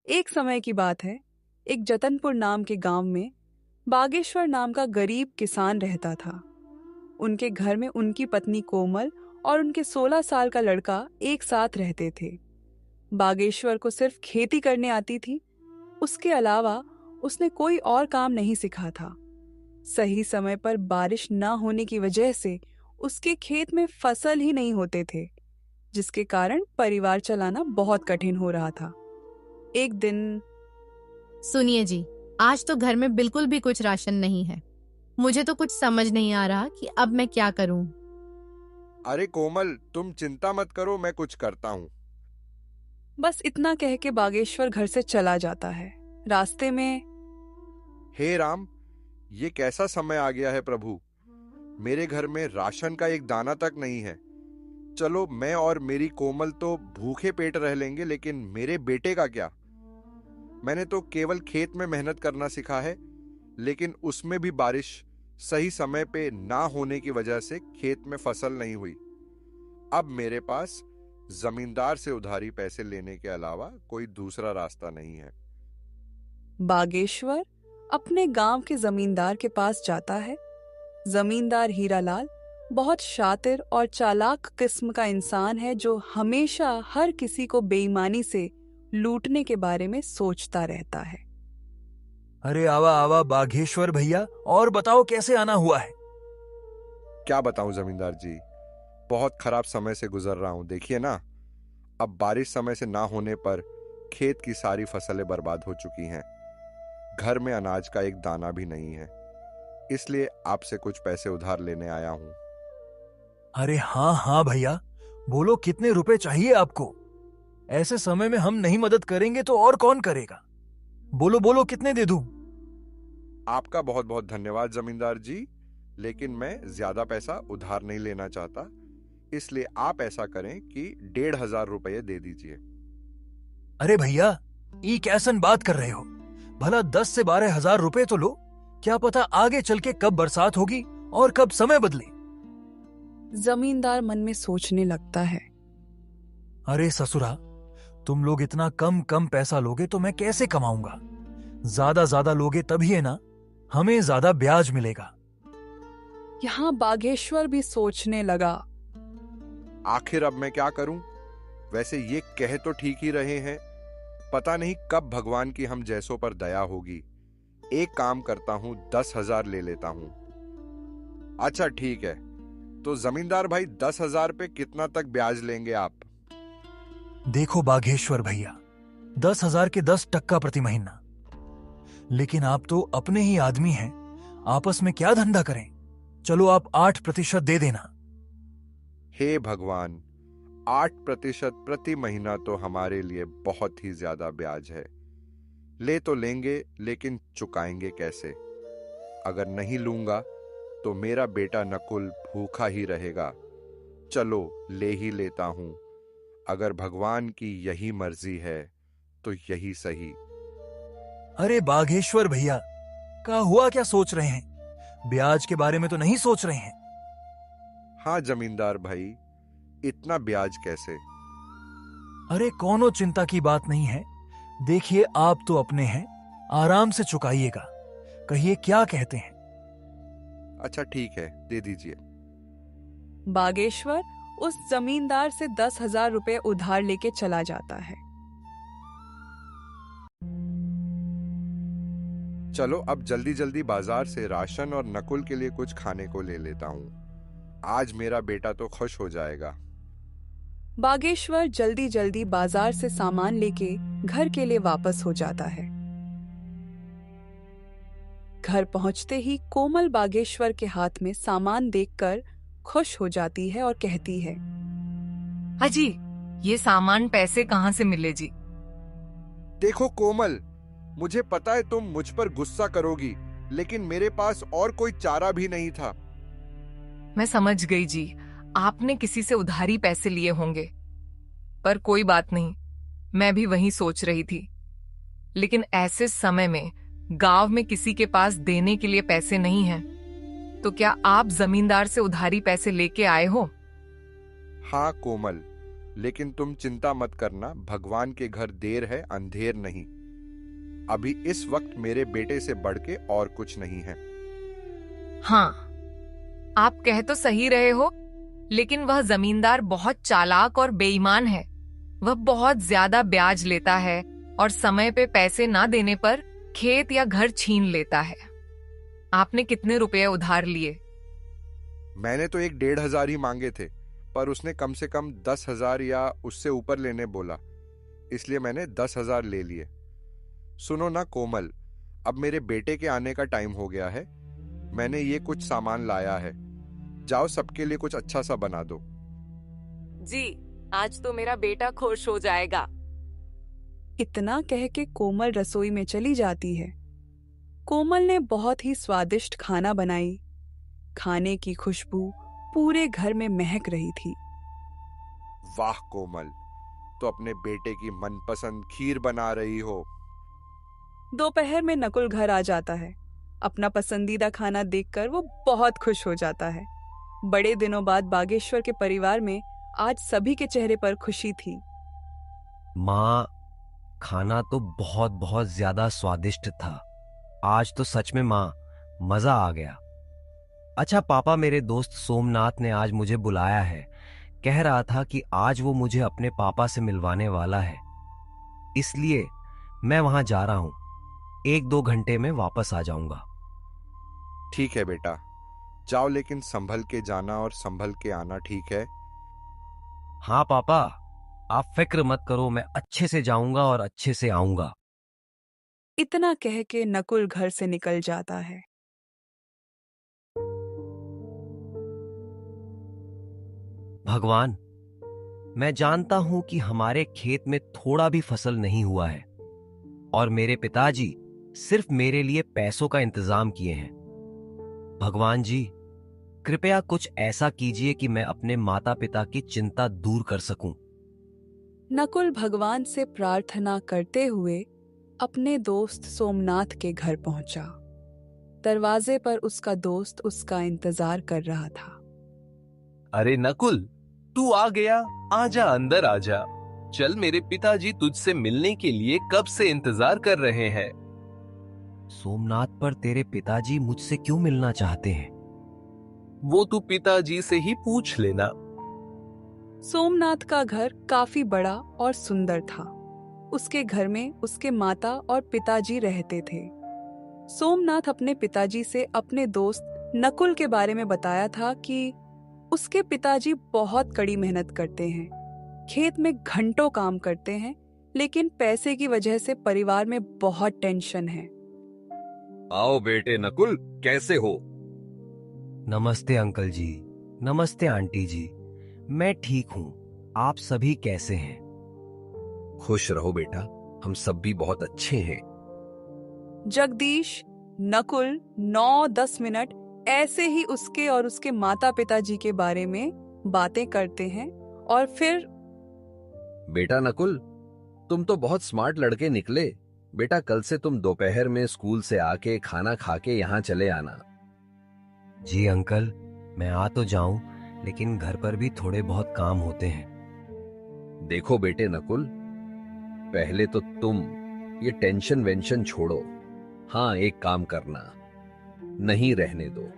एक समय की बात है। एक जतनपुर नाम के गांव में बागेश्वर नाम का गरीब किसान रहता था। उनके घर में उनकी पत्नी कोमल और उनके 16 साल का लड़का एक साथ रहते थे। बागेश्वर को सिर्फ खेती करने आती थी। उसके अलावा उसने कोई और काम नहीं सीखा था। सही समय पर बारिश न होने की वजह से उसके खेत में फसल ही नहीं होते थे, जिसके कारण परिवार चलाना बहुत कठिन हो रहा था। एक दिन सुनिए जी, आज तो घर में बिल्कुल भी कुछ राशन नहीं है। मुझे तो कुछ समझ नहीं आ रहा कि अब मैं क्या करूं। अरे कोमल, तुम चिंता मत करो, मैं कुछ करता हूँ। बस इतना कह के बागेश्वर घर से चला जाता है। रास्ते में हे राम, ये कैसा समय आ गया है प्रभु। मेरे घर में राशन का एक दाना तक नहीं है। चलो, मैं और मेरी कोमल तो भूखे पेट रह लेंगे, लेकिन मेरे बेटे का क्या। मैंने तो केवल खेत में मेहनत करना सीखा है, लेकिन उसमें भी बारिश सही समय पे ना होने की वजह से खेत में फसल नहीं हुई। अब मेरे पास जमींदार से उधारी पैसे लेने के अलावा कोई दूसरा रास्ता नहीं है। बागेश्वर अपने गांव के जमींदार के पास जाता है। जमींदार हीरालाल बहुत शातिर और चालाक किस्म का इंसान है, जो हमेशा हर किसी को बेईमानी से लूटने के बारे में सोचता रहता है। अरे आवा आवा बाघेश्वर भैया, और बताओ कैसे आना हुआ है। क्या बताऊं जमींदार जी, बहुत खराब समय से गुजर रहा हूं। देखिए ना, अब बारिश समय से ना होने पर खेत की सारी फसलें बर्बाद हो चुकी हैं। घर में अनाज का एक दाना भी नहीं है, इसलिए आपसे कुछ पैसे उधार लेने आया हूं। अरे हाँ हाँ भैया, बोलो कितने रुपए चाहिए आपको। ऐसे समय में हम नहीं मदद करेंगे तो और कौन करेगा। बोलो बोलो, कितने दे दूं। आपका बहुत बहुत धन्यवाद जमींदार जी, लेकिन मैं ज्यादा पैसा उधार नहीं लेना चाहता, इसलिए आप ऐसा करें कि 1,500 रुपये दे दीजिए। अरे भैया, ये कैसन बात कर रहे हो। भला 10 से 12 हजार रुपए तो लो। क्या पता आगे चल के कब बरसात होगी और कब समय बदले। जमींदार मन में सोचने लगता है। अरे ससुरा, तुम लोग इतना कम कम पैसा लोगे तो मैं कैसे कमाऊंगा। ज्यादा लोगे तभी है ना, हमें ज्यादा ब्याज मिलेगा। यहाँ बागेश्वर भी सोचने लगा। आखिर अब मैं क्या करूं। वैसे ये कह तो ठीक ही रहे हैं, पता नहीं कब भगवान की हम जैसों पर दया होगी। एक काम करता हूं, 10,000 ले लेता हूं। अच्छा ठीक है, तो जमींदार भाई 10,000 पे कितना तक ब्याज लेंगे आप। देखो बाघेश्वर भैया, 10,000 के 10% प्रति महीना। लेकिन आप तो अपने ही आदमी हैं, आपस में क्या धंधा करें। चलो आप 8% दे देना। हे भगवान, 8% प्रति महीना तो हमारे लिए बहुत ही ज्यादा ब्याज है। ले तो लेंगे, लेकिन चुकाएंगे कैसे। अगर नहीं लूंगा तो मेरा बेटा नकुल भूखा ही रहेगा। चलो ले ही लेता हूं। अगर भगवान की यही मर्जी है तो यही सही। अरे बाघेश्वर भैया, क्या हुआ, क्या सोच रहे हैं। ब्याज के बारे में तो नहीं सोच रहे हैं। हाँ जमींदार भाई, इतना ब्याज कैसे। अरे कोनो चिंता की बात नहीं है। देखिए आप तो अपने हैं, आराम से चुकाइएगा। कहिए क्या कहते हैं। अच्छा ठीक है, दे दीजिए। बागेश्वर उस जमींदार से 10,000 रुपए उधार लेके चला जाता है। चलो अब जल्दी जल्दी बाजार से राशन और नकुल के लिए कुछ खाने को ले लेता हूं। आज मेरा बेटा तो खुश हो जाएगा। बागेश्वर जल्दी जल्दी बाजार से सामान लेके घर के लिए वापस हो जाता है। घर पहुंचते ही कोमल बागेश्वर के हाथ में सामान देखकर खुश हो जाती है और कहती है, अजी, ये सामान पैसे कहाँ से मिले जी। देखो कोमल, मुझे पता है तुम मुझ पर गुस्सा करोगी, लेकिन मेरे पास और कोई चारा भी नहीं था। मैं समझ गई जी, आपने किसी से उधारी पैसे लिए होंगे। पर कोई बात नहीं, मैं भी वही सोच रही थी। लेकिन ऐसे समय में गांव में किसी के पास देने के लिए पैसे नहीं हैं। तो क्या आप जमींदार से उधारी पैसे लेके आए हो? हाँ कोमल, लेकिन तुम चिंता मत करना, भगवान के घर देर है अंधेर नहीं। अभी इस वक्त मेरे बेटे से बढ़ के और कुछ नहीं है। हाँ, आप कह तो सही रहे हो, लेकिन वह जमींदार बहुत चालाक और बेईमान है। वह बहुत ज्यादा ब्याज लेता है और समय पे पैसे ना देने पर खेत या घर छीन लेता है। आपने कितने रुपए उधार लिए? मैंने तो 1,500 ही मांगे थे, पर उसने कम से कम 10,000 या उससे ऊपर लेने बोला, इसलिए मैंने 10,000 ले लिए। सुनो ना कोमल, अब मेरे बेटे के आने का टाइम हो गया है। मैंने ये कुछ सामान लाया है, जाओ सबके लिए कुछ अच्छा सा बना दो। जी, आज तो मेरा बेटा खुश हो जाएगा। इतना कह के कोमल रसोई में चली जाती है। कोमल ने बहुत ही स्वादिष्ट खाना बनाई। खाने की खुशबू पूरे घर में महक रही थी। वाह कोमल, तो अपने बेटे की मनपसंद खीर बना रही हो। दोपहर में नकुल घर आ जाता है। अपना पसंदीदा खाना देखकर वो बहुत खुश हो जाता है। बड़े दिनों बाद बागेश्वर के परिवार में आज सभी के चेहरे पर खुशी थी। माँ, खाना तो बहुत बहुत ज्यादा स्वादिष्ट था। आज तो सच में माँ, मजा आ गया। अच्छा पापा, मेरे दोस्त सोमनाथ ने आज मुझे बुलाया है। कह रहा था कि आज वो मुझे अपने पापा से मिलवाने वाला है, इसलिए मैं वहां जा रहा हूं। 1-2 घंटे में वापस आ जाऊंगा। ठीक है बेटा, जाओ, लेकिन संभल के जाना और संभल के आना, ठीक है? हाँ पापा, आप फिक्र मत करो, मैं अच्छे से जाऊंगा और अच्छे से आऊंगा। इतना कह के नकुल घर से निकल जाता है। भगवान, मैं जानता हूं कि हमारे खेत में थोड़ा भी फसल नहीं हुआ है और मेरे पिताजी सिर्फ मेरे लिए पैसों का इंतजाम किए हैं। भगवान जी, कृपया कुछ ऐसा कीजिए कि मैं अपने माता पिता की चिंता दूर कर सकूं। नकुल भगवान से प्रार्थना करते हुए अपने दोस्त सोमनाथ के घर पहुंचा। दरवाजे पर उसका दोस्त उसका इंतजार कर रहा था। अरे नकुल, तू आ गया। आजा, अंदर आजा। चल, मेरे पिताजी तुझसे मिलने के लिए कब से इंतजार कर रहे हैं। सोमनाथ, पर तेरे पिताजी मुझसे क्यों मिलना चाहते हैं? वो तू पिताजी से ही पूछ लेना। सोमनाथ का घर काफी बड़ा और सुंदर था। उसके घर में उसके माता और पिताजी रहते थे। सोमनाथ अपने पिताजी से अपने दोस्त नकुल के बारे में बताया था कि उसके पिताजी बहुत कड़ी मेहनत करते हैं, खेत में घंटों काम करते हैं, लेकिन पैसे की वजह से परिवार में बहुत टेंशन है। आओ बेटे नकुल, कैसे हो? नमस्ते अंकल जी। नमस्ते आंटी जी। मैं ठीक हूं, आप सभी कैसे हैं? खुश रहो बेटा, हम सब भी बहुत अच्छे हैं। जगदीश, नकुल 9-10 मिनट ऐसे ही उसके और उसके माता पिताजी के बारे में बातें करते हैं और फिर बेटा नकुल, तुम तो बहुत स्मार्ट लड़के निकले। बेटा, कल से तुम दोपहर में स्कूल से आके खाना खा के यहाँ चले आना। जी अंकल, मैं आ तो जाऊं, लेकिन घर पर भी थोड़े बहुत काम होते हैं। देखो बेटे नकुल, पहले तो तुम ये टेंशन वेंशन छोड़ो। हाँ, एक काम करना, नहीं रहने दो।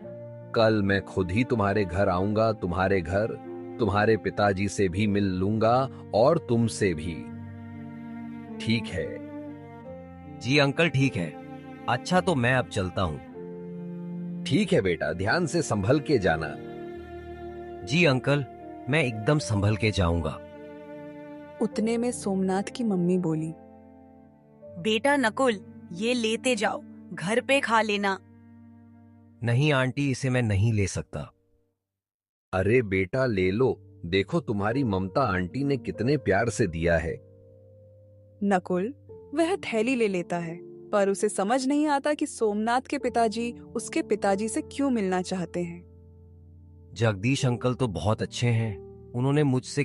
कल मैं खुद ही तुम्हारे घर आऊंगा। तुम्हारे घर तुम्हारे पिताजी से भी मिल लूंगा और तुमसे भी, ठीक है? जी अंकल, ठीक है। अच्छा, तो मैं अब चलता हूं। ठीक है बेटा, ध्यान से संभल के जाना। जी अंकल, मैं एकदम संभल के जाऊंगा। उतने में सोमनाथ की मम्मी बोली, बेटा नकुल, ये लेते जाओ, घर पे खा लेना। नहीं आंटी, इसे मैं नहीं ले सकता। अरे बेटा, ले लो। देखो तुम्हारी ममता आंटी ने कितने प्यार से दिया है। नकुल वह थैली ले लेता है, पर उसे समझ नहीं आता कि सोमनाथ के पिताजी उसके पिताजी से क्यों मिलना चाहते हैं। जगदीश अंकल तो बहुत अच्छे हैं, उन्होंने मुझसे